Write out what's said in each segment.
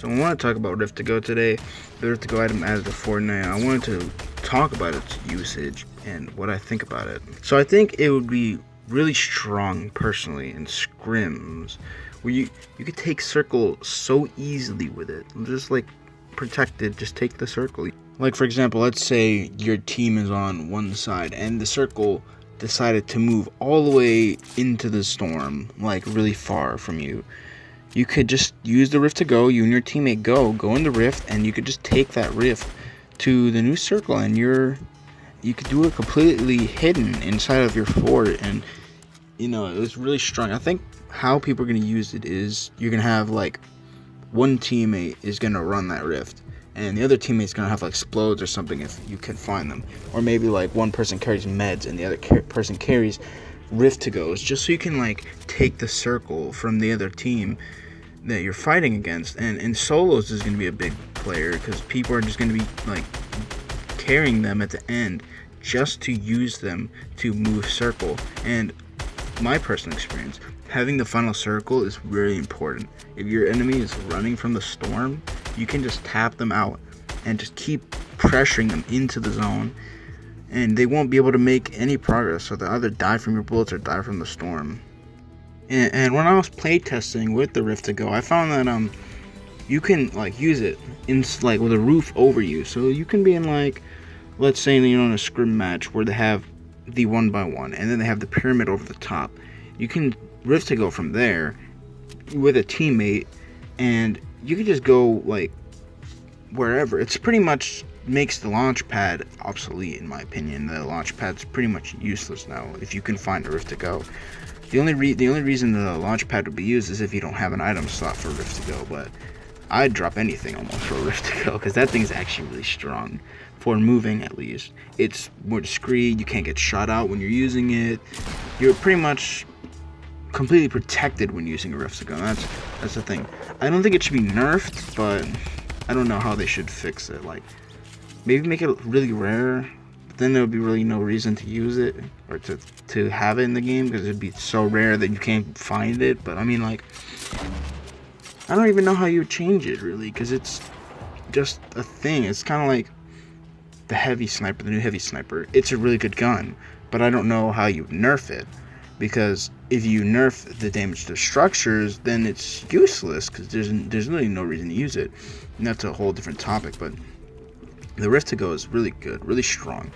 So I want to talk about Rift to Go today. The Rift to Go item added to Fortnite. I wanted to talk about its usage and what I think about it. So I think it would be really strong personally in scrims where you could take circle so easily with it. Just like protected, just take the circle. Like for example, let's say your team is on one side and the circle decided to move all the way into the storm, like really far from you. You could just use the rift to go, you and your teammate go in the rift, and you could just take that rift to the new circle, and you could do it completely hidden inside of your fort. And it was really strong. I think how people are going to use it is you're going to have like one teammate is going to run that rift, and the other teammate's going to have like explodes or something if you can find them. Or maybe like one person carries meds and the other person carries rift to goes, just so you can like take the circle from the other team that you're fighting against. And in solos is going to be a big player because people are just going to be like carrying them at the end just to use them to move circle. And my personal experience, having the final circle is really important. If your enemy is running from the storm, you can just tap them out and just keep pressuring them into the zone, and they won't be able to make any progress. So they'll either die from your bullets or die from the storm. And when I was playtesting with the Rift to Go, I found that you can like use it in like with a roof over you. So you can be in like, let's say in a scrim match where they have the 1x1 and then they have the pyramid over the top. You can Rift to Go from there with a teammate, and you can just go like wherever. It's pretty much makes the launch pad obsolete, in my opinion. The launch pad's pretty much useless now if you can find a Rift to Go. The only reason the launch pad would be used is if you don't have an item slot for Rift to Go, but I'd drop anything almost for Rift to Go because that thing's actually really strong for moving. At least it's more discreet. You can't get shot out when you're using it. You're pretty much completely protected when using a Rift to Go. That's the thing. I don't think it should be nerfed, but I don't know how they should fix it. Like maybe make it really rare. Then there would be really no reason to use it or to have it in the game because it'd be so rare that you can't find it. But I mean, like, I don't even know how you would change it really, because it's just a thing. It's kind of like the heavy sniper, the new heavy sniper. It's a really good gun, but I don't know how you nerf it, because if you nerf the damage to structures, then it's useless because there's really no reason to use it. And that's a whole different topic, but the Rift to Go is really good, really strong.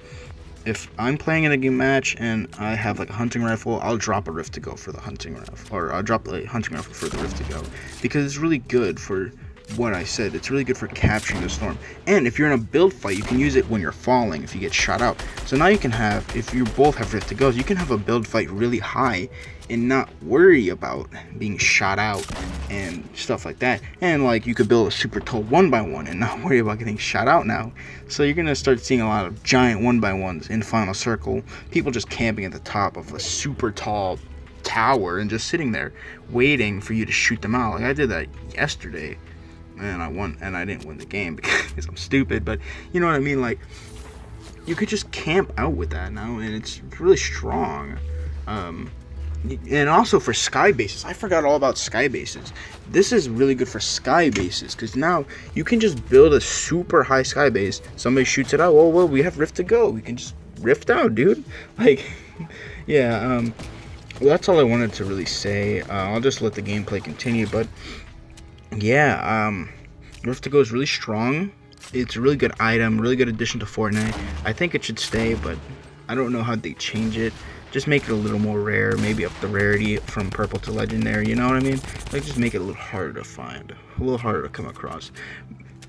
If I'm playing in a game match and I have like a hunting rifle, I'll drop a Rift to Go for the hunting rifle, or I'll drop a hunting rifle for the Rift to Go, because it's really good for what I said. It's really good for capturing the storm. And if you're in a build fight, you can use it when you're falling if you get shot out. So now you can have, if you both have Rift to Goes, you can have a build fight really high and not worry about being shot out and stuff like that. And like you could build a super tall 1x1 and not worry about getting shot out now. So you're gonna start seeing a lot of giant 1x1s in Final Circle. People just camping at the top of a super tall tower and just sitting there waiting for you to shoot them out. Like I did that yesterday. And I won, and I didn't win the game because I'm stupid, but you know what I mean. Like you could just camp out with that now, and it's really strong. And also for sky bases, I forgot all about sky bases. This is really good for sky bases because now you can just build a super high sky base. Somebody shoots it out. Oh well, we have Rift to Go. We can just rift out, dude. Like, yeah. Well, that's all I wanted to really say. I'll just let the gameplay continue, but. Yeah, Rift to Go is really strong. It's a really good item, really good addition to Fortnite. I think it should stay, but I don't know how they change it. Just make it a little more rare, maybe up the rarity from purple to legendary, you know what I mean? Like just make it a little harder to find, a little harder to come across.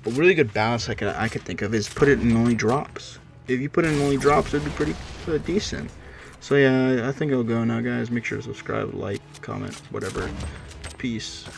A really good balance I could think of is put it in only drops. If you put it in only drops, it'd be pretty decent. So yeah, I think I'll go now, guys. Make sure to subscribe, like, comment, whatever. Peace.